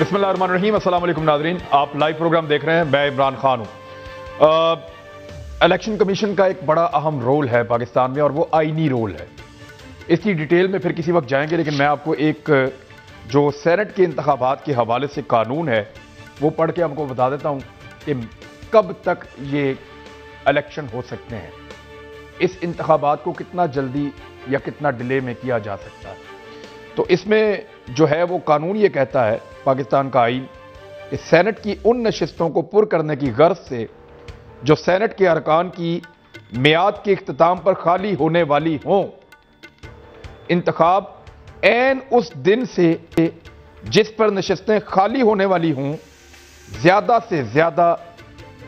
बिस्मिल्लाहिर्रहमानिर्रहीम, अस्सलाम वालेकुम नाज़रीन। आप लाइव प्रोग्राम देख रहे हैं, मैं इमरान खान हूं। इलेक्शन कमीशन का एक बड़ा अहम रोल है पाकिस्तान में और वो आईनी रोल है। इसकी डिटेल में फिर किसी वक्त जाएंगे, लेकिन मैं आपको एक जो सेनेट के इंतखाबात के हवाले से कानून है वो पढ़ के आपको बता देता हूं कि कब तक ये इलेक्शन हो सकते हैं, इस इंतखाबात को कितना जल्दी या कितना डिले में किया जा सकता है। तो इसमें जो है वो कानून ये कहता है, पाकिस्तान का आईन, कि सेनेट की उन नशिस्तों को पुर करने की गर्ज से जो सेनेट के अरकान की मियाद के इख्तिताम पर खाली होने वाली हों, इंतखाब ऐन उस दिन से जिस पर नशिस्तें खाली होने वाली हों ज्यादा से ज्यादा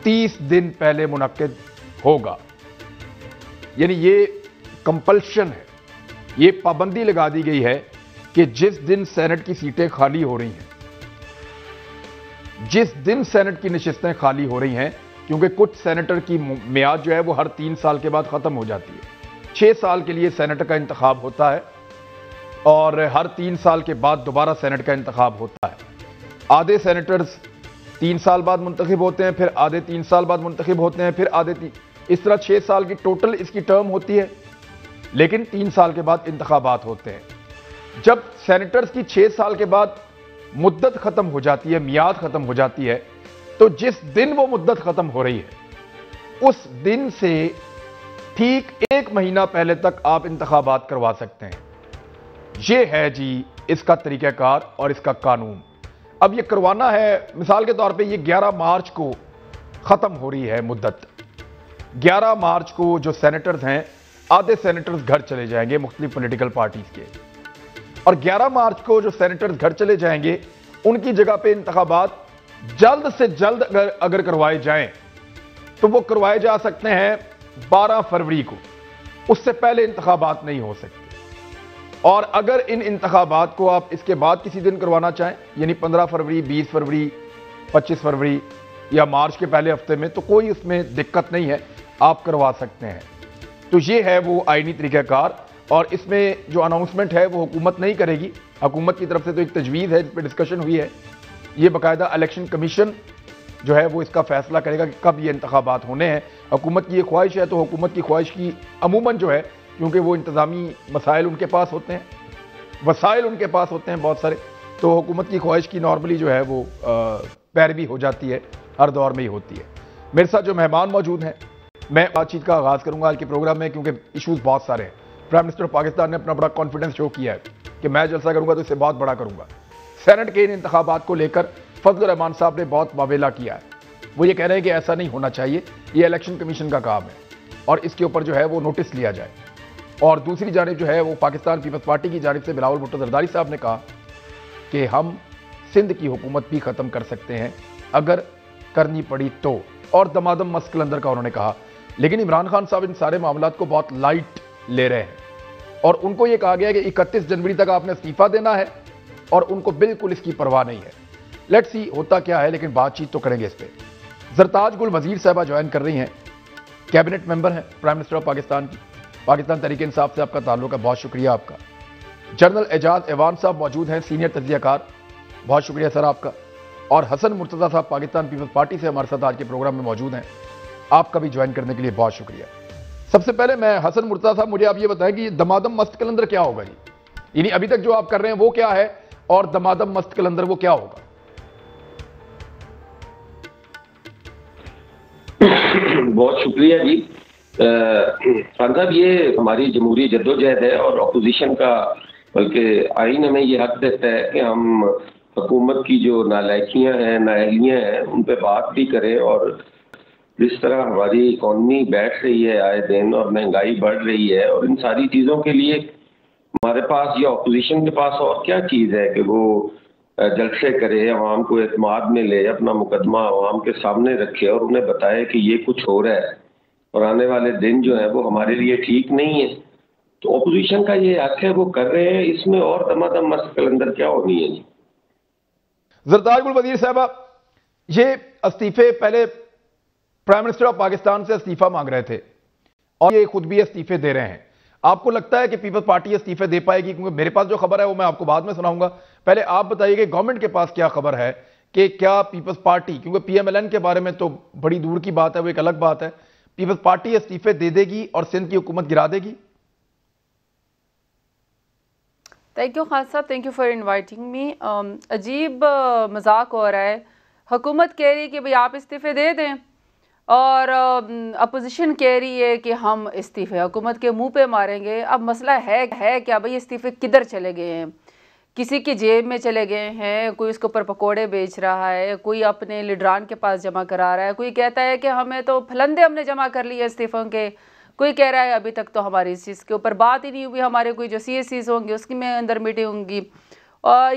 30 दिन पहले मुनक्किद होगा। यानी ये कंपल्शन है, ये पाबंदी लगा दी गई है कि जिस दिन सेनेट की सीटें खाली हो रही हैं, जिस दिन सेनेट की नशिस्तें खाली हो रही हैं, क्योंकि कुछ सेनेटर की मियाद जो है वो हर 3 साल के बाद खत्म हो जाती है। 6 साल के लिए सेनेटर का इंतखाब होता है और हर 3 साल के बाद दोबारा सेनेट का इंतखाब होता है। आधे सेनेटर्स 3 साल बाद मुंतखब होते हैं, फिर आधे 3 साल बाद मुंतखब होते हैं, फिर आधे इस तरह 6 साल की टोटल इसकी टर्म होती है, लेकिन 3 साल के बाद इंतखाबात होते हैं। जब सेनेटर्स की 6 साल के बाद मुद्दत खत्म हो जाती है, मियाद खत्म हो जाती है, तो जिस दिन वो मुद्दत खत्म हो रही है उस दिन से ठीक 1 महीना पहले तक आप इंतखाबात करवा सकते हैं। यह है जी इसका तरीकाकार और इसका कानून। अब यह करवाना है, मिसाल के तौर पे ये 11 मार्च को खत्म हो रही है मुद्दत। 11 मार्च को जो सेनेटर्स हैं, आधे सेनेटर्स घर चले जाएंगे मुख्तलिफ पॉलिटिकल पार्टीज के, और 11 मार्च को जो सेनेटर्स घर चले जाएंगे उनकी जगह पे इंतखाबात जल्द से जल्द अगर करवाए जाएं तो वो करवाए जा सकते हैं 12 फरवरी को, उससे पहले इंतखाबात नहीं हो सकते। और अगर इन इंतखाबात को आप इसके बाद किसी दिन करवाना चाहें, यानी 15 फरवरी, 20 फरवरी, 25 फरवरी या मार्च के पहले हफ्ते में, तो कोई उसमें दिक्कत नहीं है, आप करवा सकते हैं। तो ये है वो आईनी तरीकाकार, और इसमें जो अनाउंसमेंट है वो हुकूमत नहीं करेगी। हुकूमत की तरफ से तो एक तजवीज़ है जिस पर डिस्कशन हुई है, ये बाकायदा इलेक्शन कमीशन जो है वो इसका फैसला करेगा कि कब ये इंतखाबात होने हैं। हुकूमत की ये ख्वाहिश है, तो हुकूमत की ख्वाहिश की अमूमन जो है, क्योंकि वो इंतज़ामी मसाइल उनके पास होते हैं, वसाइल उनके पास होते हैं बहुत सारे, तो हुकूमत की ख्वाहिश की नॉर्मली जो है वो पैरवी हो जाती है, हर दौर में ही होती है। मेरे साथ जो मेहमान मौजूद हैं, मैं बातचीत का आगाज़ करूँगा आज के प्रोग्राम में, क्योंकि इशूज़ बहुत सारे हैं। प्राइम मिनिस्टर पाकिस्तान ने अपना बड़ा कॉन्फिडेंस शो किया है कि मैं जलसा करूंगा तो इससे बहुत बड़ा करूंगा। सेनेट के इन इंतखाबात को लेकर फजल रहमान साहब ने बहुत वावेला किया है। वो ये कह रहे हैं कि ऐसा नहीं होना चाहिए, ये इलेक्शन कमीशन का काम है और इसके ऊपर जो है वो नोटिस लिया जाए। और दूसरी जानिब जो है वो पाकिस्तान पीपल्स पार्टी की जानिब से बिलावल भुट्टो जरदारी साहब ने कहा कि हम सिंध की हुकूमत भी ख़त्म कर सकते हैं अगर करनी पड़ी तो, और दमादम मस्त कलंदर का उन्होंने कहा। लेकिन इमरान खान साहब इन सारे मामलात को बहुत लाइट ले रहे हैं और उनको यह कहा गया है कि 31 जनवरी तक आपने इस्तीफा देना है, और उनको बिल्कुल इसकी परवाह नहीं है। लेट्स सी होता क्या है, लेकिन बातचीत तो करेंगे इस पर। जरताज गुल वजीर साहबा ज्वाइन कर रही हैं, कैबिनेट मेंबर हैं प्राइम मिनिस्टर ऑफ पाकिस्तान की। पाकिस्तान तहरीक इंसाफ से आपका ताल्लुक है, बहुत शुक्रिया आपका। जनरल एजाज एवान साहब मौजूद हैं, सीनियर तज्जियाकार, बहुत शुक्रिया सर आपका। और हसन मुर्तज़ा साहब पाकिस्तान पीपल्स पार्टी से हमारे साथ आज के प्रोग्राम में मौजूद हैं, आपका भी ज्वाइन करने के लिए बहुत शुक्रिया। सबसे पहले मैं हसन मुर्तज़ा साहब, मुझे आप ये बताएं कि दमादम मस्त कलंदर क्या होगा जी, यानी अभी तक जो आप कर रहे हैं वो क्या है, और दमादम मस्त कलंदर वो क्या होगा? बहुत शुक्रिया जी खान साहब। ये हमारी जमहूरी जद्दोजहद है और अपोजिशन का, बल्कि आइन हमें ये हक देता है कि हम हुकूमत की जो नालायकियां हैं, नाअहलियां हैं, उन पर बात भी करें। और जिस तरह हमारी इकॉनमी बैठ रही है आए दिन और महंगाई बढ़ रही है, और इन सारी चीज़ों के लिए हमारे पास या अपोजिशन के पास और क्या चीज़ है कि वो जलसे करे, अवाम को एतमाद में ले, अपना मुकदमा अवाम के सामने रखे और उन्हें बताए कि ये कुछ हो रहा है और आने वाले दिन जो है वो हमारे लिए ठीक नहीं है। तो अपोजिशन का ये हक है, वो कर रहे हैं, इसमें और दमादम मस्त कलंदर क्या होनी है जी? जरदार गुल वजीर साहब, ये इस्तीफे पहले प्राइम मिनिस्टर ऑफ पाकिस्तान से इस्तीफा मांग रहे थे और ये खुद भी इस्तीफे दे रहे हैं। आपको लगता है कि पीपल्स पार्टी इस्तीफे दे पाएगी? क्योंकि मेरे पास जो खबर है वो मैं आपको बाद में सुनाऊंगा। पहले आप बताइए कि गवर्नमेंट के पास क्या खबर है कि क्या पीपल्स पार्टी, क्योंकि पीएमएलएन के बारे में तो बड़ी दूर की बात है, वो एक अलग बात है, पीपल्स पार्टी इस्तीफे दे देगी और सिंध की हुकूमत गिरा देगी? थैंक यू खान साहब, thank you for inviting me. अजीब मजाक हो रहा है। हुकूमत कह रही है कि भाई आप इस्तीफे दे दें और अपोजिशन कह रही है कि हम इस्तीफे हुकूमत के मुंह पे मारेंगे। अब मसला है क्या भाई, इस्तीफे किधर चले गए हैं? किसी की जेब में चले गए हैं, कोई उसके ऊपर पकोड़े बेच रहा है, कोई अपने लीडरान के पास जमा करा रहा है, कोई कहता है कि हमें तो फलंदे हमने जमा कर लिए इस्तीफ़ों के, कोई कह रहा है अभी तक तो हमारी इस चीज़ के ऊपर बात ही नहीं हुई, हमारे कोई जो CSCs होंगे उसकी में अंदर मीटिंग होंगी।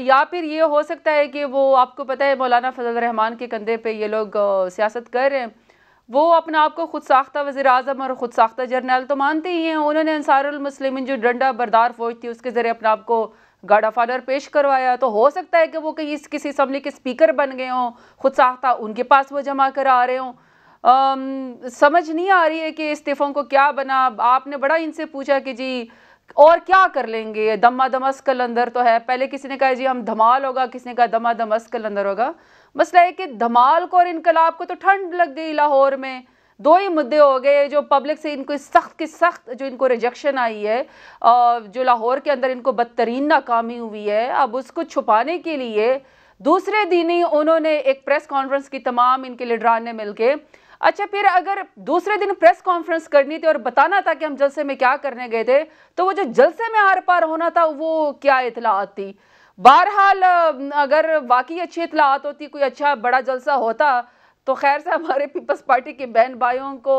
या फिर ये हो सकता है कि वो, आपको पता है मौलाना फजल रहमान के कंधे पे ये लोग सियासत कर रहे हैं। वो अपने आप को खुद साख्ता वज़ीर आज़म और ख़ुद साख्ता जर्नल तो मानते ही हैं। उन्होंने अंसारुल मुस्लिमीन जो डंडा बरदार फौज थी उसके ज़रिए अपने आप को गार्ड ऑफ ऑनर पेश करवाया। तो हो सकता है कि वो कहीं किसी असम्बली के स्पीकर बन गए हों, खुद साख्ता उनके पास वो जमा करा रहे हों। समझ नहीं आ रही है कि इस्तीफ़ों को क्या बना। आपने बड़ा इनसे पूछा कि जी और क्या कर लेंगे, दमा दमस कलंदर तो है। पहले किसी ने कहा जी हम धमाल होगा, किसी ने कहा दमा दमस कलंदर होगा। मसला है कि धमाल को और इनकलाब को तो ठंड लग गई लाहौर में। दो ही मुद्दे हो गए जो पब्लिक से इनको सख्त की सख्त जो इनको रिजेक्शन आई है, जो लाहौर के अंदर इनको बदतरीन नाकामी हुई है। अब उसको छुपाने के लिए दूसरे दिन ही उन्होंने एक प्रेस कॉन्फ्रेंस की, तमाम इनके लीडरान ने मिलके। अच्छा, फिर अगर दूसरे दिन प्रेस कॉन्फ्रेंस करनी थी और बताना था कि हम जलसे में क्या करने गए थे, तो वो जो जलसे में आर पार होना था वो क्या इतलात थी? बहरहाल अगर वाकई अच्छी इतलात होती, कोई अच्छा बड़ा जलसा होता, तो खैर से हमारे पीपल्स पार्टी के बहन भाइयों को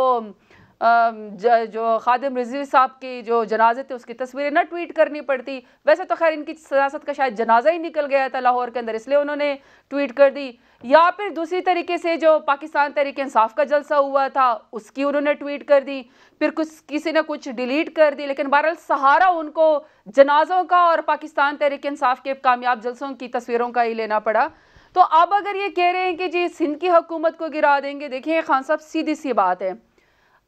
जो खादिम रिजवी साहब की जो जनाजे थे उसकी तस्वीरें न ट्वीट करनी पड़ती। वैसे तो खैर इनकी सियासत का शायद जनाजा ही निकल गया था लाहौर के अंदर, इसलिए उन्होंने ट्वीट कर दी। या फिर दूसरी तरीके से जो पाकिस्तान तहरीक इंसाफ का जलसा हुआ था उसकी उन्होंने ट्वीट कर दी, फिर कुछ किसी ने कुछ डिलीट कर दी। लेकिन बहरहाल सहारा उनको जनाजों का और पाकिस्तान तहरीक इंसाफ के कामयाब जलसों की तस्वीरों का ही लेना पड़ा। तो अब अगर ये कह रहे हैं कि जी सिंध की हुकूमत को गिरा देंगे, देखिए खान साहब सीधी सी बात है,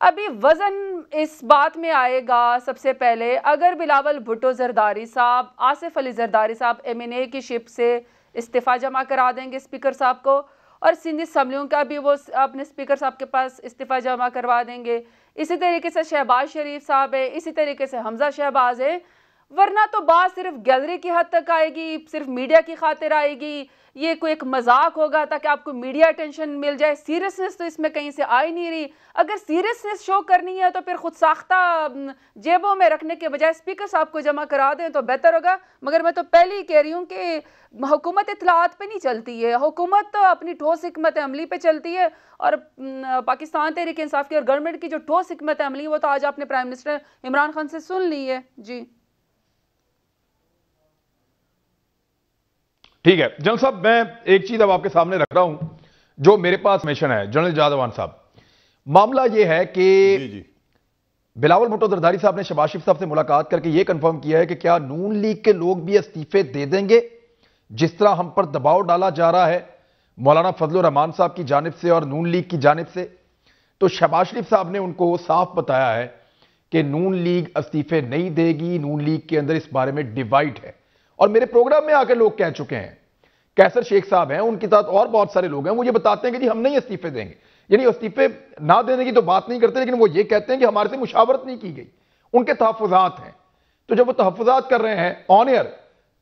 अभी वजन इस बात में आएगा। सबसे पहले अगर बिलावल भुट्टो जरदारी साहब, आसिफ अली जरदारी साहब MNA की शिप से इस्तीफ़ा जमा करा देंगे स्पीकर साहब को, और सिंधी असम्बलियों का भी वो अपने स्पीकर साहब के पास इस्तीफ़ा जमा करवा देंगे। इसी तरीके से शहबाज शरीफ साहब है, इसी तरीके से हमजा शहबाज है। वरना तो बात सिर्फ गैलरी की हद तक आएगी, सिर्फ मीडिया की खातिर आएगी, ये कोई एक मजाक होगा ताकि आपको मीडिया अटेंशन मिल जाए। सीरियसनेस तो इसमें कहीं से आ ही नहीं रही। अगर सीरियसनेस शो करनी है तो फिर खुद साख्ता जेबों में रखने के बजाय स्पीकर साहब को जमा करा दें तो बेहतर होगा। मगर मैं तो पहले ही कह रही हूँ कि हुकूमत इतलात पे नहीं चलती है, हुकूमत तो अपनी ठोस हिकमत अमली पे चलती है। और पाकिस्तान तहरीक इंसाफ की और गवर्नमेंट की जो ठोस हिकमत अमली वो तो आज आपने प्राइम मिनिस्टर इमरान खान से सुन ली है। जी ठीक है जनरल साहब, मैं एक चीज अब आपके सामने रख रहा हूं जो मेरे पास मिशन है। जनरल जादवान साहब, मामला यह है कि बिलावल भुट्टो जरदारी साहब ने शहबाज शरीफ साहब से मुलाकात करके यह कंफर्म किया है कि क्या नून लीग के लोग भी इस्तीफे दे देंगे जिस तरह हम पर दबाव डाला जा रहा है मौलाना फजलुर रहमान साहब की जानिब से और नून लीग की जानिब से। तो शहबाज शरीफ साहब ने उनको साफ बताया है कि नून लीग इस्तीफे नहीं देगी, नून लीग के अंदर इस बारे में डिवाइड है। और मेरे प्रोग्राम में आकर लोग कह चुके हैं, कैसर शेख साहब हैं, उनके साथ और बहुत सारे लोग हैं, वो ये बताते हैं कि जी हम नहीं इस्तीफे देंगे, यानी इस्तीफे ना देने की तो बात नहीं करते, लेकिन वो ये कहते हैं कि हमारे से मुशावरत नहीं की गई, उनके तहफ़्फ़ुज़ात हैं। तो जब वो तहफ़्फ़ुज़ात कर रहे हैं ऑन एयर,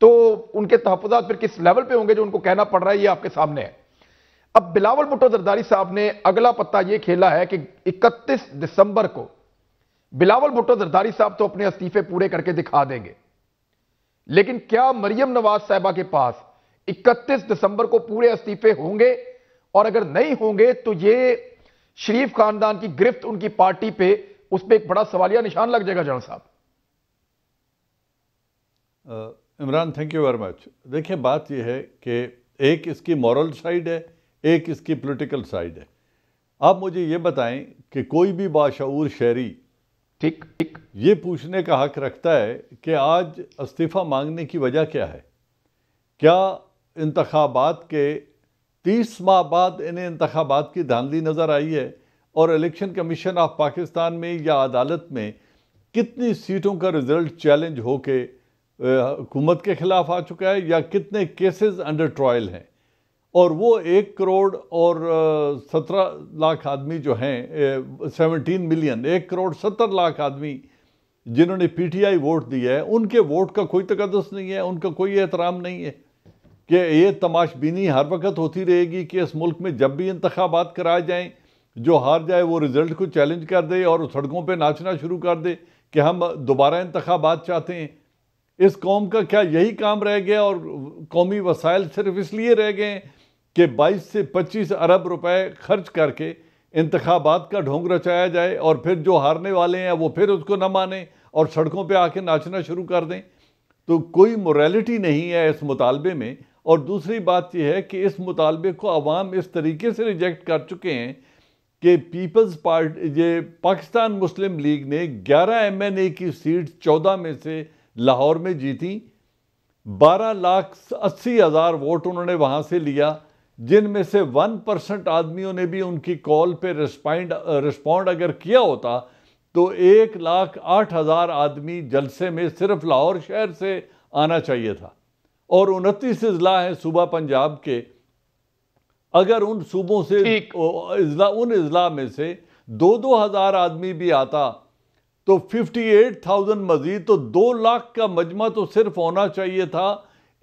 तो उनके तहफ़्फ़ुज़ात फिर किस लेवल पे होंगे जो उनको कहना पड़ रहा है, ये आपके सामने है। अब बिलावल भुट्टो जरदारी साहब ने अगला पत्ता यह खेला है कि 31 दिसंबर को बिलावल भुट्टो जरदारी साहब तो अपने इस्तीफे पूरे करके दिखा देंगे, लेकिन क्या मरियम नवाज साहिबा के पास 31 दिसंबर को पूरे इस्तीफे होंगे? और अगर नहीं होंगे तो ये शरीफ खानदान की गिरफ्त उनकी पार्टी पे, उस पर एक बड़ा सवालिया निशान लग जाएगा। जनरल साहब Imran, thank you very much. देखिए बात यह है कि एक इसकी मॉरल साइड है, एक इसकी पॉलिटिकल साइड है। आप मुझे ये बताएं कि कोई भी बाशऊर शहरी ठीक ये पूछने का हक रखता है कि आज इस्तीफ़ा मांगने की वजह क्या है? क्या इंतखाबात के 30 माह बाद इन्हें इंतखाबात की धांधली नज़र आई है और इलेक्शन कमीशन ऑफ पाकिस्तान में या अदालत में कितनी सीटों का रिजल्ट चैलेंज होके हुकूमत के खिलाफ आ चुका है या कितने केसेस अंडर ट्रायल हैं। और वो 1 करोड़ और 17 लाख आदमी जो हैं, 17 मिलियन, 1 करोड़ 70 लाख आदमी जिन्होंने पीटीआई वोट दिया है, उनके वोट का कोई तकद्दुस नहीं है, उनका कोई एहतराम नहीं है कि ये तमाशबीनी हर वक्त होती रहेगी कि इस मुल्क में जब भी इंतखाबात कराए जाएं, जो हार जाए वो रिज़ल्ट को चैलेंज कर दे और सड़कों पे नाचना शुरू कर दे कि हम दोबारा इंतखाबात चाहते हैं। इस कौम का क्या यही काम रह गया और कौमी वसाइल सिर्फ इसलिए रह गए हैं कि 22 से 25 अरब रुपए खर्च करके इंतखाबात का ढोंग रचाया जाए और फिर जो हारने वाले हैं वो फिर उसको न माने और सड़कों पे आके नाचना शुरू कर दें। तो कोई मोरालिटी नहीं है इस मुतालबे में। और दूसरी बात यह है कि इस मुतालबे को अवाम इस तरीके से रिजेक्ट कर चुके हैं कि पीपल्स पार्टी, ये पाकिस्तान मुस्लिम लीग ने 11 MNA की सीट 14 में से लाहौर में जीती, 12,80,000 वोट उन्होंने वहाँ से लिया, जिनमें से 1% आदमियों ने भी उनकी कॉल पे रिस्पॉन्ड अगर किया होता तो 1,08,000 आदमी जलसे में सिर्फ लाहौर शहर से आना चाहिए था। और 29 अजला हैं सूबा पंजाब के, अगर उन सूबों से उन अजला में से 2-2 हज़ार आदमी भी आता तो 58,000 मजीद, तो 2 लाख का मजमा तो सिर्फ होना चाहिए था।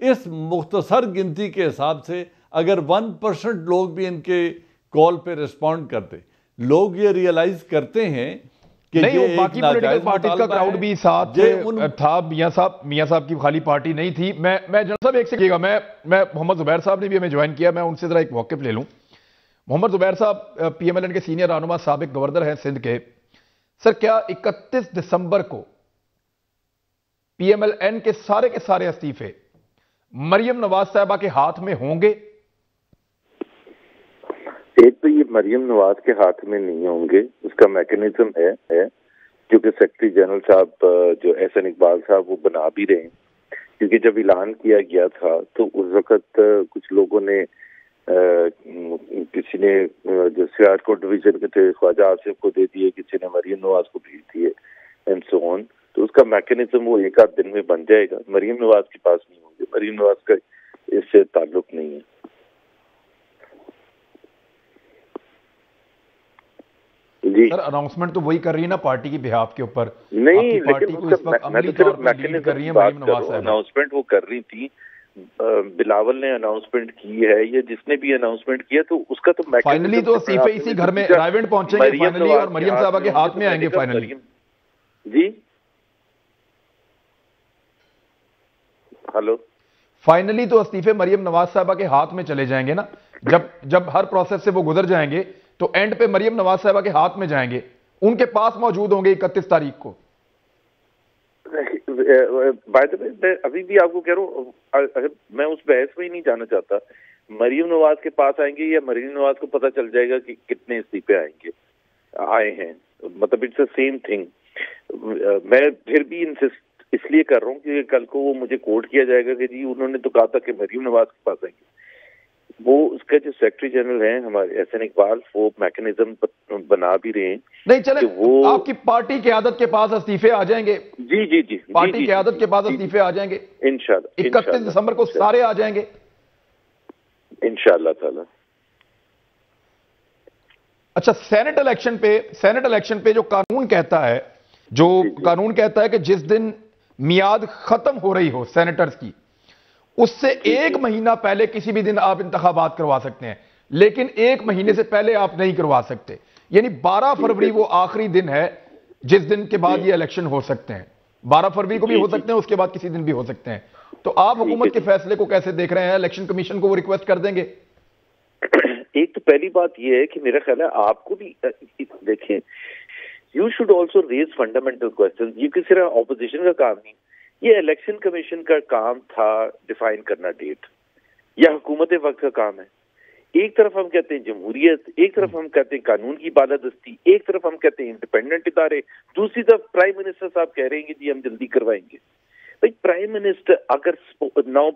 इस मुख्तसर गिनती के हिसाब से अगर 1% लोग भी इनके कॉल पे रिस्पॉन्ड करते, लोग ये रियलाइज करते हैं कि नहीं, ये बाकी पॉलिटिकल पार्टीज का क्राउड भी साथ था। मियां साहब की खाली पार्टी नहीं थी। मैं जनरल साहब एक से मैं मोहम्मद जुबैर साहब ने भी हमें ज्वाइन किया, मैं उनसे जरा एक मौक़िफ़ ले लूं। मोहम्मद जुबैर साहब PMLN के सीनियर रहनुमा, साबिक गवर्नर हैं सिंध के। सर, क्या 31 दिसंबर को PMLN के सारे इस्तीफे मरियम नवाज साहबा के हाथ में होंगे? एक तो ये मरियम नवाज के हाथ में नहीं होंगे, उसका मैकेनिज्म है क्योंकि सेक्रेटरी जनरल साहब जो एहसन इकबाल साहब वो बना भी रहे हैं। क्योंकि जब ऐलान किया गया था तो उस वक्त कुछ लोगों ने किसी ने जो सियालकोट डिवीजन के थे ख्वाजा आसिफ को दे दिए, किसी ने मरियम नवाज को भेज दिए एंड सो ऑन। तो उसका मैकेनिज्म वो एक आध दिन में बन जाएगा। मरियम नवाज के पास नहीं होंगे, मरियम नवाज का इससे ताल्लुक नहीं है। जी सर, अनाउंसमेंट तो वही कर रही है ना पार्टी की बिहाफ के ऊपर। नहीं, पार्टी को इस वक्त अमली तौर पर लीड कर रही है मरियम नवाज साहब। अनाउंसमेंट वो कर रही थी, बिलावल ने अनाउंसमेंट की है या जिसने भी अनाउंसमेंट किया, तो उसका तो फाइनली तो इस्तीफे इसी घर में रायवेंड पहुंचेंगे फाइनली और मरियम साहबा के हाथ में आएंगे फाइनली। जी हेलो, फाइनली तो इस्तीफे मरियम नवाज साहबा के हाथ में चले जाएंगे ना। जब हर प्रोसेस से वो गुजर जाएंगे तो एंड पे मरियम नवाज साहबा के हाथ में जाएंगे, उनके पास मौजूद होंगे 31 तारीख को। बाय द वे, मैं अभी भी आपको कह रहा हूँ, मैं उस बहस में ही नहीं जाना चाहता। मरियम नवाज के पास आएंगे या मरियम नवाज को पता चल जाएगा कि कितने इस्तीफे आए हैं, मतलब इट्स द सेम थिंग। मैं फिर भी इंसिस्ट इसलिए कर रहा हूँ कि कल को वो मुझे कोट किया जाएगा कि जी उन्होंने तो कहा था कि मरियम नवाज के पास आएंगे। वो उसका जो सेक्रेटरी जनरल है हमारे एहसन इकबाल, वो मैकेनिज्म बना भी रहे हैं। नहीं चले, वो आपकी पार्टी क़यादत के पास इस्तीफे आ जाएंगे। जी पार्टी क़यादत के पास इस्तीफे आ जाएंगे इंशाल्लाह। 31 दिसंबर को सारे आ जाएंगे इंशाल्लाह ताला। अच्छा, सेनेट इलेक्शन पे जो कानून कहता है कि जिस दिन मियाद खत्म हो रही हो सेनेटर्स की, उससे 1 महीना पहले किसी भी दिन आप इंतखाबात करवा सकते हैं, लेकिन 1 महीने से पहले आप नहीं करवा सकते। यानी 12 फरवरी वो आखिरी दिन है जिस दिन के बाद ये इलेक्शन हो सकते हैं। 12 फरवरी को भी हो सकते हैं, उसके बाद किसी दिन भी हो सकते हैं। तो आप हुकूमत के फैसले को कैसे देख रहे हैं? इलेक्शन कमीशन को वो रिक्वेस्ट कर देंगे? एक तो पहली बात यह है कि मेरा ख्याल है आपको भी देखिए, you should also raise fundamental question. ये किसी तरह ऑपोजिशन का काम नहीं, ये इलेक्शन कमीशन का काम था डिफाइन करना डेट, या हुकूमत वक्त का काम है। एक तरफ हम कहते हैं जमहूरियत, एक तरफ हम कहते हैं कानून की बालादस्ती, एक तरफ हम कहते हैं इंडिपेंडेंट इदारे, दूसरी तरफ प्राइम मिनिस्टर साहब कह रहे हैं कि जी हम जल्दी करवाएंगे। भाई प्राइम मिनिस्टर अगर नाउ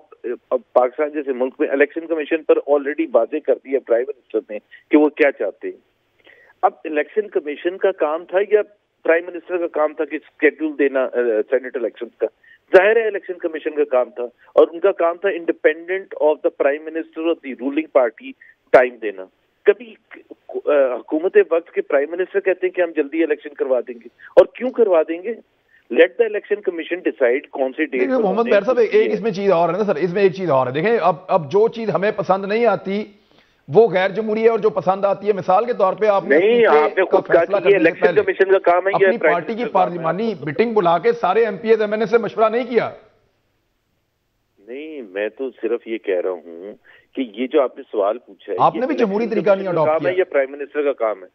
पाकिस्तान जैसे मुल्क में इलेक्शन कमीशन पर ऑलरेडी वाजे कर दिया प्राइम मिनिस्टर ने कि वो क्या चाहते हैं। अब इलेक्शन कमीशन का काम था या प्राइम मिनिस्टर का काम था कि स्केड्यूल देना सेनेट इलेक्शंस का, जाहिर है इलेक्शन कमीशन का काम था, और उनका काम था independent of the prime minister और द रूलिंग पार्टी टाइम देना। कभी हुकूमत वक्त के प्राइम मिनिस्टर कहते हैं कि हम जल्दी इलेक्शन करवा देंगे, और क्यों करवा देंगे? Let the election commission decide कौन से डेट। मोहम्मद बैर साहब, एक इसमें चीज और है ना सर, इसमें एक चीज और है। देखें, अब जो चीज हमें पसंद नहीं आती वो गैर जमहूरी है, और जो पसंद आती है, मिसाल के तौर पे आपने खुद कहा कि ये इलेक्शन कमीशन का काम है, अपनी पार्टी की पार्लिमानी मीटिंग बुला के सारे एमपीएस एमएनए से मशवरा नहीं किया। नहीं, मैं तो सिर्फ ये कह रहा हूँ कि ये जो आपने सवाल पूछा है, आपने भी जमहूरी तरीका नहीं अडॉप्ट किया। ये प्राइम मिनिस्टर का काम है?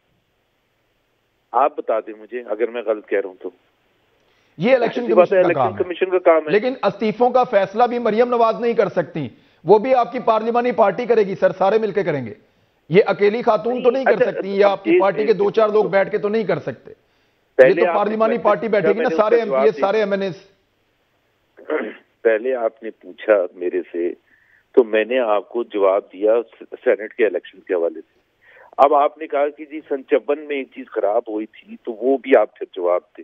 आप बता दें मुझे अगर मैं गलत कह रहा हूँ तो। ये इलेक्शन कमीशन का काम है, लेकिन इस्तीफों का फैसला भी मरियम नवाज नहीं कर सकती, वो भी आपकी पार्लिमानी पार्टी करेगी सर, सारे मिलकर करेंगे। ये अकेली खातून तो नहीं कर सकती, या आपकी पार्टी के 2-4 लोग बैठ के तो नहीं कर सकते। ये तो पार्लिमानी पार्टी बैठेगी ना, सारे एमपीएस, सारे एमएनएस। पहले आपने पूछा मेरे से तो मैंने आपको जवाब दिया सेनेट के इलेक्शन के हवाले से। अब आपने कहा कि जी सन 54 में एक चीज खराब हुई थी, तो वो भी आप फिर जवाब दे।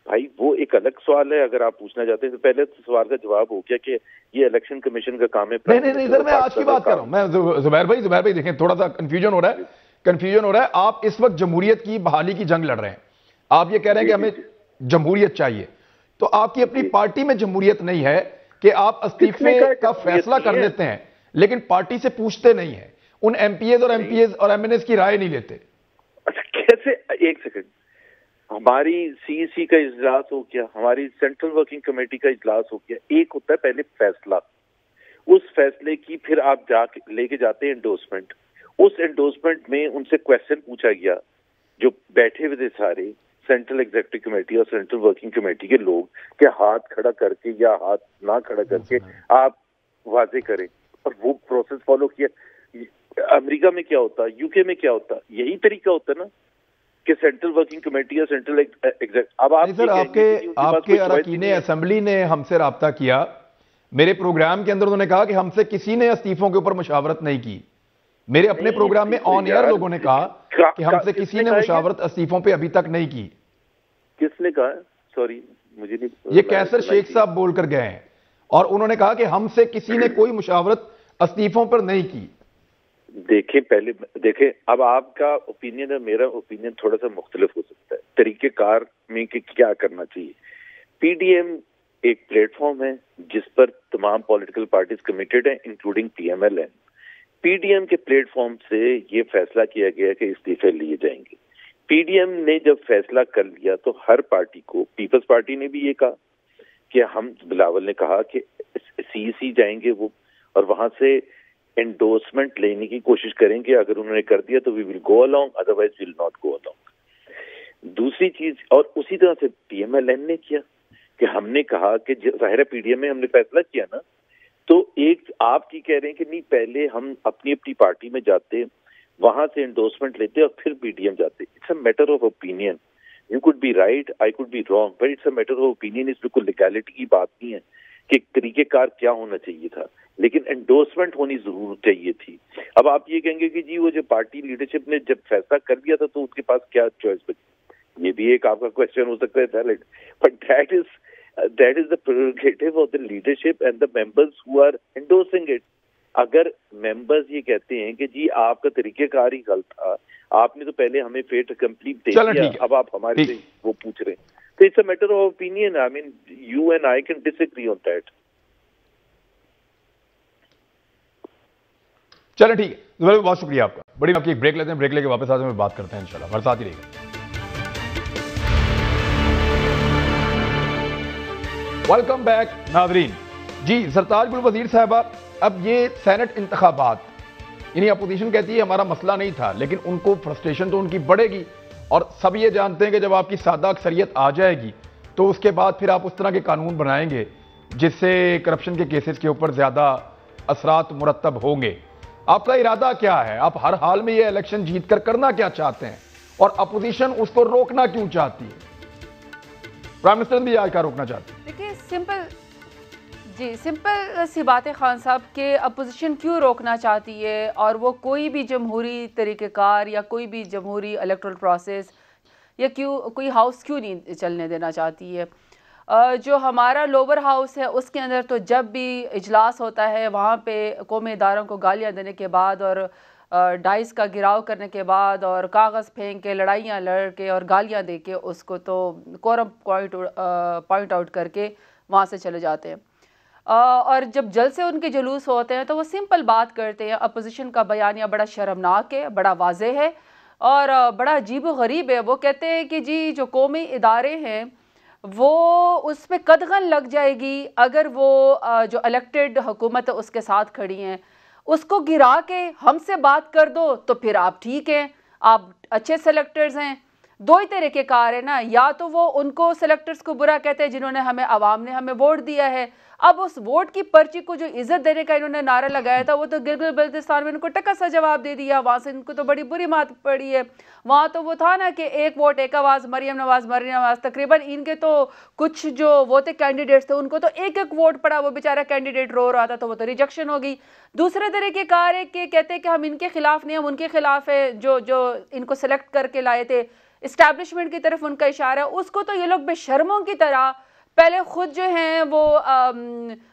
भाई वो एक अलग सवाल है, अगर आप पूछना चाहते हैं तो पहले तो सवाल का जवाब हो गया कि ये इलेक्शन कमीशन का काम है। नहीं सर, मैं आज की बात कर रहा हूं। मैं जुबैर भाई देखें, थोड़ा सा कंफ्यूजन हो रहा है। आप इस वक्त जमहूरियत की बहाली की जंग लड़ रहे हैं, आप ये कह रहे हैं कि हमें जमहूरियत चाहिए, तो आपकी अपनी पार्टी में जमहूरियत नहीं है कि आप इस्तीफे का फैसला कर लेते हैं, लेकिन पार्टी से पूछते नहीं है, उन एमपीएस और एमएनएस की राय नहीं लेते। अच्छा, कैसे? एक सेकंड, हमारी सीईसी का इजलास हो गया, हमारी सेंट्रल वर्किंग कमेटी का इजलास हो गया। एक होता है पहले फैसला, उस फैसले की फिर आप जाके लेके जाते हैं एंडोर्समेंट। उस एंडोर्समेंट में उनसे क्वेश्चन पूछा गया, जो बैठे हुए थे सारे सेंट्रल एग्जीक्यूटिव कमेटी और सेंट्रल वर्किंग कमेटी के लोग, कि हाथ खड़ा करके या हाथ ना खड़ा करके आप वाजे करें, और वो प्रोसेस फॉलो किया। अमेरिका में क्या होता, यूके में क्या होता, यही तरीका होता है ना कि सेंट्रल वर्किंग कमेटी और सेंट्रल एग्जीक्यूटिव। अब आप सर, आपके अरकान असेंबली ने हमसे राब्ता किया, मेरे प्रोग्राम के अंदर उन्होंने कहा कि हमसे किसी ने इस्तीफों के ऊपर मुशावरत नहीं की। मेरे अपने प्रोग्राम में ऑन एयर लोगों ने कहा कि हमसे किसी ने मुशावरत इस्तीफों पे अभी तक नहीं की। किसने कहा? सॉरी, मुझे नहीं। ये कैसर शेख साहब बोलकर गए हैं, और उन्होंने कहा कि हमसे किसी ने कोई मुशावरत इस्तीफों पर नहीं की। देखें, अब आपका ओपिनियन और मेरा ओपिनियन थोड़ा सा मुख्तलिफ हो सकता है तरीकेकार में कि क्या करना चाहिए। पीडीएम एक प्लेटफॉर्म है जिस पर तमाम पॉलिटिकल पार्टीज कमिटेड हैं, इंक्लूडिंग पीएमएल। पीडीएम के प्लेटफॉर्म से ये फैसला किया गया कि इस्तीफे लिए जाएंगे। पीडीएम ने जब फैसला कर लिया तो हर पार्टी को, पीपल्स पार्टी ने भी ये कहा कि हम, बिलावल ने कहा कि सीईसी जाएंगे वो, और वहां से एंडोर्समेंट लेने की कोशिश करेंगे। अगर उन्होंने कर दिया तो we will go along, otherwise will not go along. दूसरी चीज, और उसी तरह से पीएमएलएन ने किया कि हमने कहा कि जाहिर है पीडीएम में हमने फैसला किया ना, तो एक आप की कह रहे हैं कि नहीं, पहले हम अपनी अपनी पार्टी में जाते, वहां से एंडोर्समेंट लेते और फिर पीडीएम जाते। It's a matter of opinion. You could be right, I could be wrong, but it's a matter of opinion. इस बिल्कुल लीगैलिटी की बात नहीं है कि तरीकेकार क्या होना चाहिए था, लेकिन एंडोर्समेंट होनी जरूर चाहिए थी। अब आप ये कहेंगे कि जी वो जो पार्टी लीडरशिप ने जब फैसला कर दिया था तो उसके पास क्या चॉइस बची। ये भी एक आपका क्वेश्चन हो सकता है valid, but that is the prerogative of the leadership and the members who are endorsing it. अगर मेंबर्स ये कहते हैं कि जी आपका तरीकेकार ही गलत था, आपने तो पहले हमें फेट कंप्लीट दे दिया, अब आप हमारे से वो पूछ रहे हैं, तो it's a matter of opinion. I mean you and I can disagree on that. चलो ठीक है, बहुत शुक्रिया आपका। बड़ी आपकी एक ब्रेक लेते हैं, ब्रेक लेके वापस आते हैं, बात करते हैं इंशाल्लाह। हमारे साथ ही रहिएगा। वेलकम बैक नाजरीन। जी, सरताज गुल वजीर साहबा, अब ये सेनेट इंतखाबात, यानी अपोजिशन कहती है हमारा मसला नहीं था, लेकिन उनको फ्रस्ट्रेशन तो उनकी बढ़ेगी, और सब ये जानते हैं कि जब आपकी सादा अक्सरियत आ जाएगी तो उसके बाद फिर आप उस तरह के कानून बनाएंगे जिससे करप्शन के केसेस के ऊपर ज्यादा असरात मुरतब होंगे। आपका इरादा क्या है? आप हर हाल में ये इलेक्शन जीत कर करना क्या चाहते हैं, और अपोजिशन उसको रोकना क्यों चाहती है? प्राइम मिनिस्टर भी आज क्या रोकना चाहते हैं? देखिए, सिंपल सी बात है खान साहब के अपोजिशन क्यों रोकना चाहती है, और वो कोई भी जमहूरी तरीक़ेकार या कोई भी जमहूरी इलेक्टोरल प्रोसेस या क्यों कोई हाउस क्यों नहीं चलने देना चाहती है। जो हमारा लोअर हाउस है उसके अंदर तो जब भी इजलास होता है वहाँ पे कौमी इदारों को गालियाँ देने के बाद और डाइस का गिराव करने के बाद और कागज़ फेंक के लड़ाइयाँ लड़ के और गालियाँ दे के उसको तो कोरम पॉइंट आउट करके वहाँ से चले जाते हैं। और जब जलसे उनके जुलूस होते हैं तो वो सिंपल बात करते हैं। अपोजिशन का बयानिया बड़ा शर्मनाक है, बड़ा वाज़े है और बड़ा अजीब व गरीब है। वो कहते हैं कि जी जो कौमी इदारे हैं वो उस पर कदगन लग जाएगी अगर वो जो इलेक्टेड हुकूमत है उसके साथ खड़ी हैं, उसको गिरा के हमसे बात कर दो तो फिर आप ठीक हैं, आप अच्छे सेलेक्टर्स हैं। दो ही तरीके कार है ना, या तो वो उनको सेलेक्टर्स को बुरा कहते हैं जिन्होंने हमें आवाम ने हमें वोट दिया है। अब उस वोट की पर्ची को जो इज्जत देने का इन्होंने नारा लगाया था वो तो गिलगित बल्तिस्तान में इनको टक्का सा जवाब दे दिया, वहाँ से इनको तो बड़ी बुरी मात पड़ी है। वहाँ तो वो था ना कि एक वोट एक आवाज़, मरियम नवाज तकरीबन इनके तो कुछ जो वो थे कैंडिडेट्स थे उनको तो एक एक वोट पड़ा, वो बेचारा कैंडिडेट रो रहा था तो वो तो रिजेक्शन हो गई। दूसरे तरीके कार है कि कहते हैं कि हम इनके खिलाफ नहीं, हम उनके खिलाफ है जो जो इनको सेलेक्ट करके लाए थे, इस्टेब्लिशमेंट की तरफ उनका इशारा है। उसको तो ये लोग बेशर्मों की तरह पहले खुद जो हैं वो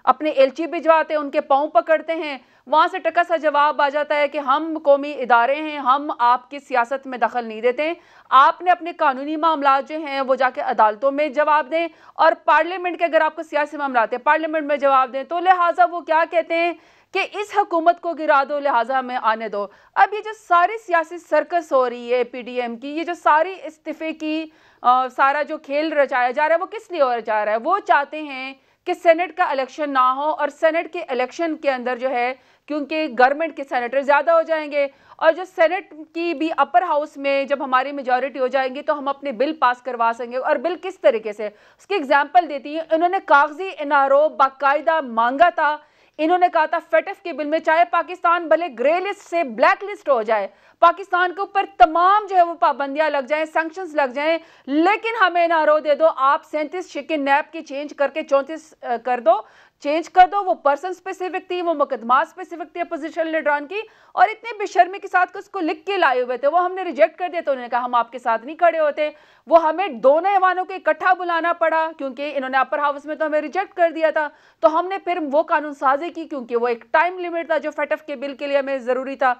अपने एलची भिजवाते हैं, उनके पाँव पकड़ते हैं, वहाँ से टका सा जवाब आ जाता है कि हम कौमी इदारे हैं, हम आपकी सियासत में दखल नहीं देते, आपने अपने कानूनी मामला जो हैं वो जाके अदालतों में जवाब दें और पार्लियामेंट के अगर आपको सियासी मामला आते हैं पार्लियामेंट में जवाब दें। तो लिहाजा वो क्या कहते हैं कि इस हुकूमत को गिरा दो, लिहाजा हमें आने दो। अब ये जो सारी सियासी सर्कस हो रही है पीडीएम की, ये जो सारी इस्तीफे की सारा जो खेल रचाया जा रहा है वो किस लिए हो जा रहा है? वो चाहते हैं कि सेनेट का इलेक्शन ना हो और सेनेट के इलेक्शन के अंदर जो है क्योंकि गवर्नमेंट के सेनेटर ज़्यादा हो जाएंगे और जो सेनेट की भी अपर हाउस में जब हमारी मेजॉरिटी हो जाएंगी तो हम अपने बिल पास करवा सकेंगे। और बिल किस तरीके से, उसकी एग्जाम्पल देती है। इन्होंने कागजी इनारो बाकायदा मांगा था। इन्होंने कहा था फेटफ के बिल में चाहे पाकिस्तान भले ग्रे लिस्ट से ब्लैक लिस्ट हो जाए, पाकिस्तान के ऊपर तमाम जो है वो पाबंदियां लग जाएं, सैंक्शंस लग जाएं, लेकिन हमें नारो दे दो, आप 37 शिकिन नैब की चेंज करके 34 कर दो, चेंज कर दो। वो पर्सन स्पेसिफिक थी, वो मुकदमा स्पेसिफिक थी अपोजिशन लीडरान की, और इतने बेशर्मी के साथ उसको लिख के लाए हुए थे। वो हमने रिजेक्ट कर दिया तो उन्होंने कहा हम आपके साथ नहीं खड़े होते। वो हमें दोनों ऐवानों को इकट्ठा बुलाना पड़ा क्योंकि इन्होंने अपर हाउस में तो हमें रिजेक्ट कर दिया था, तो हमने फिर वो कानून साजी की क्योंकि वो एक टाइम लिमिट था जो फेटफ के बिल के लिए हमें ज़रूरी था।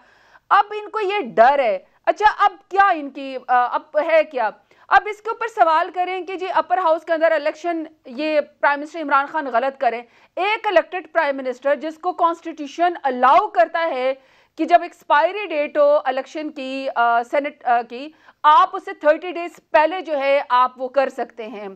अब इनको ये डर है। अच्छा, अब क्या इनकी अब है क्या? अब इसके ऊपर सवाल करें कि जी अपर हाउस के अंदर इलेक्शन ये प्राइम मिनिस्टर इमरान खान गलत करें। एक इलेक्टेड प्राइम मिनिस्टर जिसको कॉन्स्टिट्यूशन अलाउ करता है कि जब एक्सपायरी डेट हो इलेक्शन की सेनेट की, आप उसे 30 डेज पहले जो है आप वो कर सकते हैं,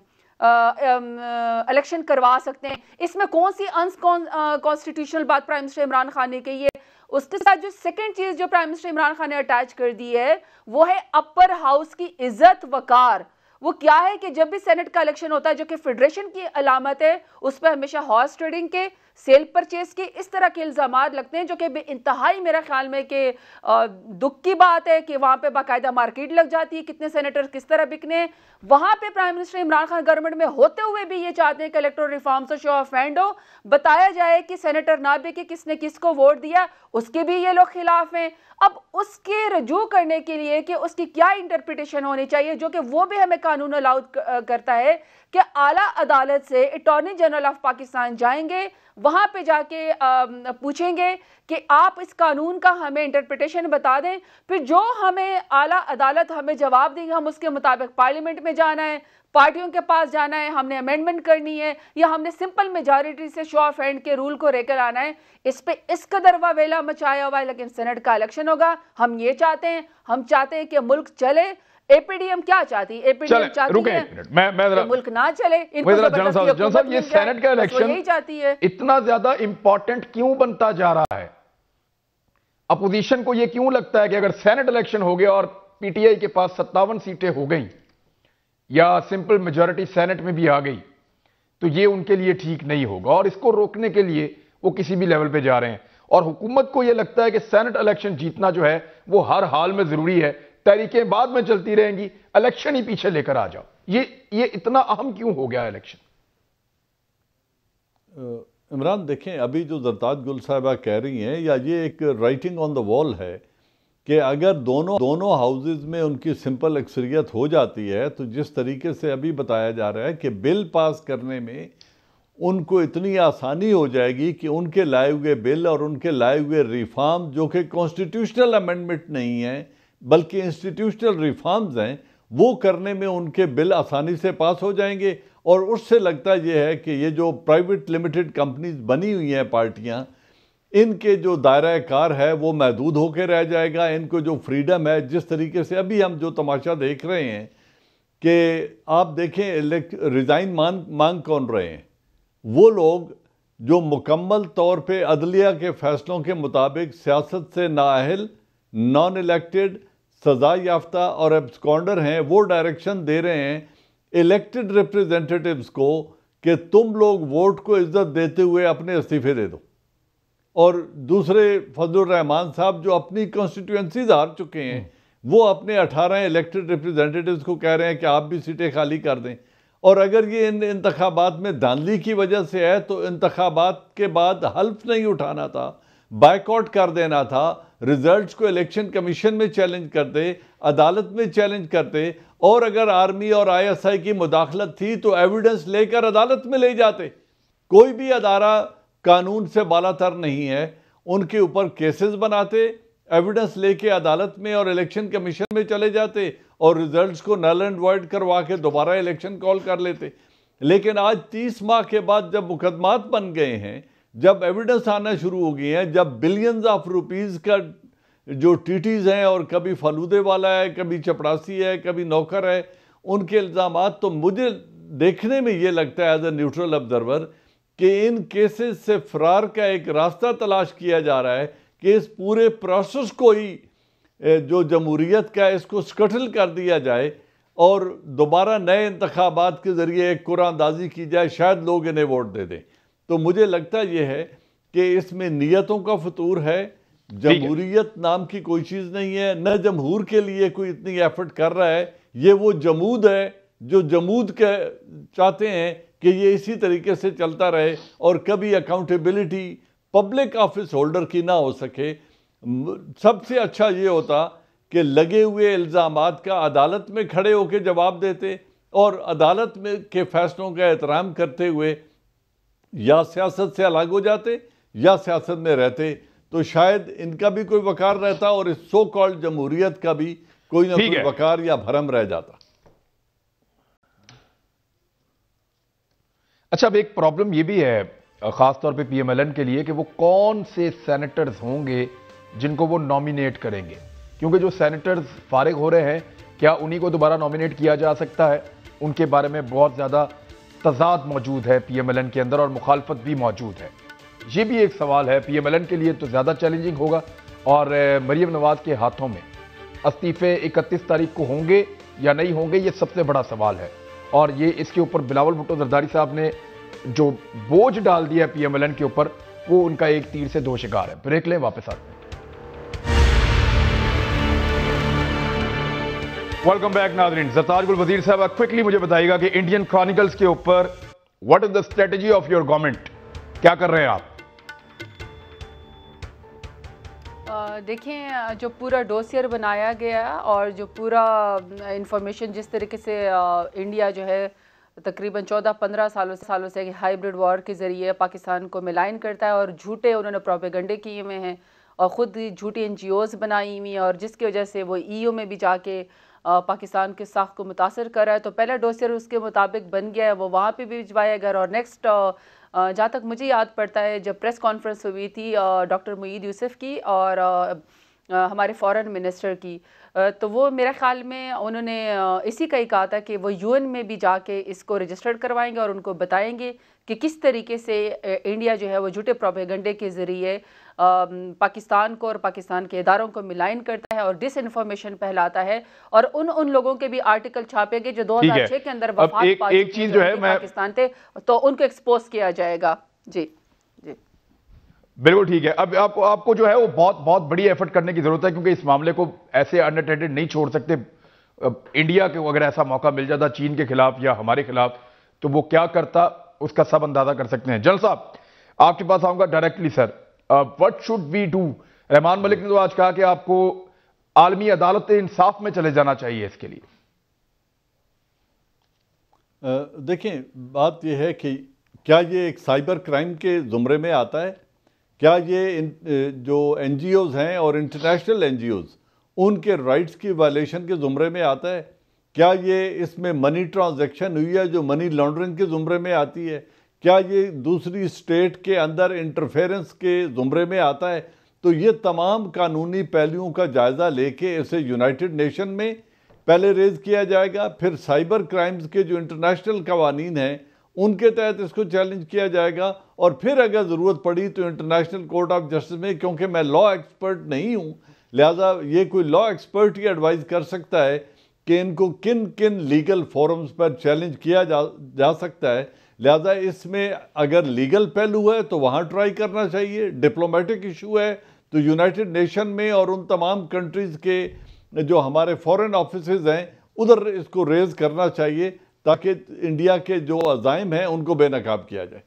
इलेक्शन करवा सकते हैं। इसमें कौन सी अनकॉन्स्टिट्यूशनल बात प्राइम मिनिस्टर इमरान खान ने कही है? उसके साथ जो सेकंड चीज जो प्राइम मिनिस्टर इमरान खान ने अटैच कर दी है वो है अपर हाउस की इज्जत वकार। वो क्या है कि जब भी सेनेट का इलेक्शन होता है जो कि फेडरेशन की अलामत है, उस पर हमेशा हॉर्स ट्रेडिंग के, सेल परचेज के, इस तरह के इल्जामात लगते हैं जो कि इंतहाई मेरा ख्याल में कि दुख की बात है कि वहाँ पे बाकायदा मार्केट लग जाती है, कितने सेनेटर किस तरह बिकने। वहाँ पे prime minister Imran Khan government में होते हुए भी ये चाहते हैं कि इलेक्टोरल रिफॉर्म से शो ऑफ हैंड हो, बताया जाए कि सेनेटर ना बिके, किसने किसको वोट दिया, उसके भी ये लोग खिलाफ हैं। अब उसके रजू करने के लिए कि उसकी क्या इंटरप्रिटेशन होनी चाहिए, जो कि वो भी हमें कानून अलाउ करता है कि आला अदालत से अटॉर्नी जनरल ऑफ पाकिस्तान जाएंगे, वहां पे जाके पूछेंगे कि आप इस कानून का हमें इंटरप्रिटेशन बता दें, फिर जो हमें आला अदालत हमें जवाब देंगे हम उसके मुताबिक पार्लियामेंट में जाना है, पार्टियों के पास जाना है, हमने अमेंडमेंट करनी है, या हमने सिंपल मेजॉरिटी से शो ऑफ हैंड के रूल को लेकर आना है। इस पे इस कदर वावेला मचाया हुआ है, लेकिन सेनेट का इलेक्शन होगा, हम ये चाहते हैं, हम चाहते हैं कि मुल्क चले। एपीडीएम क्या चाहती है? एपीडीएम चाहती है मैं मुल्क ना चले, इनको जनाब ये सेनेट का इलेक्शन यही चाहती है। इतना ज्यादा इंपॉर्टेंट क्यों बनता जा रहा है? अपोजिशन को यह क्यों लगता है कि अगर सेनेट इलेक्शन हो गया और पीटीआई के पास 57 सीटें हो गई या सिंपल मेजॉरिटी सेनेट में भी आ गई तो ये उनके लिए ठीक नहीं होगा, और इसको रोकने के लिए वो किसी भी लेवल पे जा रहे हैं। और हुकूमत को यह लगता है कि सेनेट इलेक्शन जीतना जो है वो हर हाल में जरूरी है, तहरीकें बाद में चलती रहेंगी, इलेक्शन ही पीछे लेकर आ जाओ। ये इतना अहम क्यों हो गया इलेक्शन? इमरान देखें, अभी जो जरदाद गुल साहिबा कह रही हैं, या ये एक राइटिंग ऑन द वॉल है कि अगर दोनों हाउसेज में उनकी सिंपल अक्सरियत हो जाती है तो जिस तरीके से अभी बताया जा रहा है कि बिल पास करने में उनको इतनी आसानी हो जाएगी कि उनके लाए हुए बिल और उनके लाए हुए रिफॉर्म, जो कि कॉन्स्टिट्यूशनल अमेंडमेंट नहीं है बल्कि इंस्टीट्यूशनल रिफॉर्म्स हैं, वो करने में उनके बिल आसानी से पास हो जाएंगे। और उससे लगता यह है कि ये जो प्राइवेट लिमिटेड कंपनीज बनी हुई हैं पार्टियां, इनके जो दायरा कार है वो महदूद होकर रह जाएगा। इनको जो फ्रीडम है, जिस तरीके से अभी हम जो तमाशा देख रहे हैं कि आप देखें रिज़ाइन मांग कौन रहे हैं, वो लोग जो मुकम्मल तौर पे अदलिया के फैसलों के मुताबिक सियासत से नाअहल, नॉन इलेक्टेड, सजा याफ्ता और एब्सकॉन्डर हैं, वो डायरेक्शन दे रहे हैं इलेक्टेड रिप्रेजेंटेटिव्स को कि तुम लोग वोट को इज्जत देते हुए अपने इस्तीफे दे दो। और दूसरे फजलुर रहमान साहब जो अपनी कॉन्स्टिट्यूंसीज हार चुके हैं, वो अपने 18 इलेक्टेड रिप्रेजेंटेटिव्स को कह रहे हैं कि आप भी सीटें खाली कर दें। और अगर ये इन इंतखाबात में धांधली की वजह से है तो इंतखाबात के बाद हल्फ नहीं उठाना था, बायकॉट कर देना था, रिजल्ट्स को इलेक्शन कमीशन में चैलेंज करते, अदालत में चैलेंज करते, और अगर आर्मी और ISI की मुदाखलत थी तो एविडेंस लेकर अदालत में ले जाते। कोई भी अदारा कानून से बालातर नहीं है, उनके ऊपर केसेस बनाते, एविडेंस लेके अदालत में और इलेक्शन कमीशन में चले जाते और रिजल्ट्स को नल एंड वॉइड करवा के दोबारा इलेक्शन कॉल कर लेते। लेकिन आज 30 माह के बाद जब मुकदमात बन गए हैं, जब एविडेंस आना शुरू हो गई हैं, जब बिलियंस ऑफ रुपीज़ का जो टीटीज़ हैं, और कभी फलूदे वाला है, कभी चपड़ासी है, कभी नौकर है, उनके इल्ज़ामात, तो मुझे देखने में ये लगता है एज ए न्यूट्रल ऑब्जर्वर कि इन केसेस से फरार का एक रास्ता तलाश किया जा रहा है कि इस पूरे प्रोसेस को ही जो जमहूरियत का इसको स्कटल कर दिया जाए और दोबारा नए इंतखाबात के ज़रिए एक कुरानंदाजी की जाए, शायद लोग इन्हें वोट दे दें। तो मुझे लगता यह है कि इसमें नीयतों का फतूर है, जमहूरियत नाम की कोई चीज़ नहीं है, न जमहूर के लिए कोई इतनी एफर्ट कर रहा है। ये वो जमूद है जो जमूद के चाहते हैं कि ये इसी तरीके से चलता रहे और कभी अकाउंटेबिलिटी पब्लिक ऑफिस होल्डर की ना हो सके। सबसे अच्छा ये होता कि लगे हुए इल्ज़ामात का अदालत में खड़े होकर जवाब देते और अदालत में के फैसलों का एहतराम करते हुए या सियासत से अलग हो जाते या सियासत में रहते, तो शायद इनका भी कोई वकार रहता और इस सो कॉल्ड जमहूरियत का भी कोई ना कोई वकार या भरम रह जाता। अच्छा, अब एक प्रॉब्लम ये भी है खासतौर पे PMLN के लिए कि वो कौन से सेनेटर्स होंगे जिनको वो नॉमिनेट करेंगे, क्योंकि जो सेनेटर्स फारिग हो रहे हैं क्या उन्हीं को दोबारा नॉमिनेट किया जा सकता है? उनके बारे में बहुत ज़्यादा तजाद मौजूद है PMLN के अंदर और मुखालफत भी मौजूद है। ये भी एक सवाल है, PMLN के लिए तो ज़्यादा चैलेंजिंग होगा। और मरियम नवाज के हाथों में इस्तीफे 31 तारीख को होंगे या नहीं होंगे, ये सबसे बड़ा सवाल है। और ये इसके ऊपर बिलावल भुट्टो जरदारी साहब ने जो बोझ डाल दिया PMLN के ऊपर, वो उनका एक तीर से दो शिकार है। ब्रेक लें, वापस आते हैं। वेलकम बैक नाज़रीन। ज़रताज गुल वजीर साहब, क्विकली मुझे बताइएगा कि इंडियन क्रॉनिकल्स के ऊपर what is the strategy of your government, क्या कर रहे हैं आप? देखें, जो पूरा डोसियर बनाया गया और जो पूरा इंफॉर्मेशन जिस तरीके से इंडिया जो है तकरीबन 14-15 सालों से हाइब्रिड वॉर के ज़रिए पाकिस्तान को मिलाइन करता है और झूठे उन्होंने प्रोपेगेंडे किए हुए हैं और ख़ुद झूठी NGOs बनाई हुई हैं, और जिसकी वजह से वो EU में भी जाके पाकिस्तान के साख को मुतासर कर रहा है। तो पहला डोसियर उसके मुताबिक बन गया है, वो वहाँ पे भी भिजवाया गया। और नेक्स्ट जहाँ तक मुझे याद पड़ता है, जब प्रेस कॉन्फ्रेंस हुई थी डॉक्टर मुईद यूसुफ की और हमारे फॉरेन मिनिस्टर की, तो वो मेरे ख्याल में उन्होंने इसी का ही कहा था कि वो UN में भी जाके इसको रजिस्टर्ड करवाएंगे और उनको बताएंगे कि किस तरीके से इंडिया जो है वो झूठे प्रोपेगेंडे के ज़रिए पाकिस्तान को और पाकिस्तान के इदारों को मिलाइन करता है और डिसइंफॉर्मेशन फैलाता है। और उन लोगों के भी आर्टिकल छापेंगे जो 2006 के अंदर वफात पा एक चीज जो है पाकिस्तान थे, तो उनको एक्सपोज किया जाएगा। जी जी बिल्कुल ठीक है। अब आपको जो है वो बहुत बड़ी एफर्ट करने की जरूरत है, क्योंकि इस मामले को ऐसे अनअटेंडेड नहीं छोड़ सकते। इंडिया को अगर ऐसा मौका मिल जाता चीन के खिलाफ या हमारे खिलाफ, तो वो क्या करता उसका सब अंदाजा कर सकते हैं। जनरल साहब, आपके पास आऊंगा directly. Sir, what should we do? Rehman Malik ने तो आज कहा कि आपको आलमी अदालत इंसाफ में चले जाना चाहिए इसके लिए? देखें, बात यह है कि क्या ये एक साइबर क्राइम के ज़ुमरे में आता है? क्या ये जो NGOs हैं और इंटरनेशनल NGOs उनके राइट्स की वायलेशन के ज़ुमरे में आता है? क्या ये इसमें मनी ट्रांजैक्शन हुई है जो मनी लॉन्ड्रिंग के ज़ुमरे में आती है? क्या ये दूसरी स्टेट के अंदर इंटरफेरेंस के ज़ुमरे में आता है? तो ये तमाम कानूनी पहलुओं का जायज़ा लेके इसे यूनाइटेड नेशन में पहले रेज किया जाएगा, फिर साइबर क्राइम्स के जो इंटरनेशनल कवानीन हैं उनके तहत इसको चैलेंज किया जाएगा, और फिर अगर ज़रूरत पड़ी तो इंटरनेशनल कोर्ट ऑफ जस्टिस में। क्योंकि मैं लॉ एक्सपर्ट नहीं हूँ, लिहाजा ये कोई लॉ एक्सपर्ट ही एडवाइस कर सकता है कि इनको किन किन लीगल फोरम्स पर चैलेंज किया जा सकता है। लिहाजा इसमें अगर लीगल पहलू है तो वहाँ ट्राई करना चाहिए, डिप्लोमेटिक इशू है तो यूनाइटेड नेशन में और उन तमाम कंट्रीज़ के जो हमारे फॉरेन ऑफिसेज हैं उधर इसको रेज करना चाहिए, ताकि इंडिया के जो अज़ाइम हैं उनको बेनकाब किया जाए।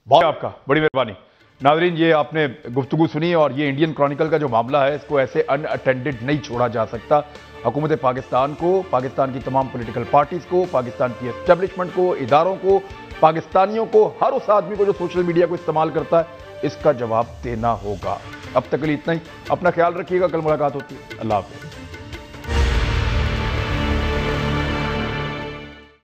बहुत आपका बड़ी मेहरबानी। नाज़रीन, ये आपने गुफ्तगू सुनी, और ये इंडियन क्रॉनिकल का जो मामला है इसको ऐसे अनअटेंडेड नहीं छोड़ा जा सकता। हुकूमत पाकिस्तान को, पाकिस्तान की तमाम पॉलिटिकल पार्टीज को, पाकिस्तान की एस्टेब्लिशमेंट को, इदारों को, पाकिस्तानियों को, हर उस आदमी को जो सोशल मीडिया को इस्तेमाल करता है, इसका जवाब देना होगा। अब तक के लिए इतना ही। अपना ख्याल रखिएगा, कल मुलाकात होती है। अल्लाह हाफ़िज़।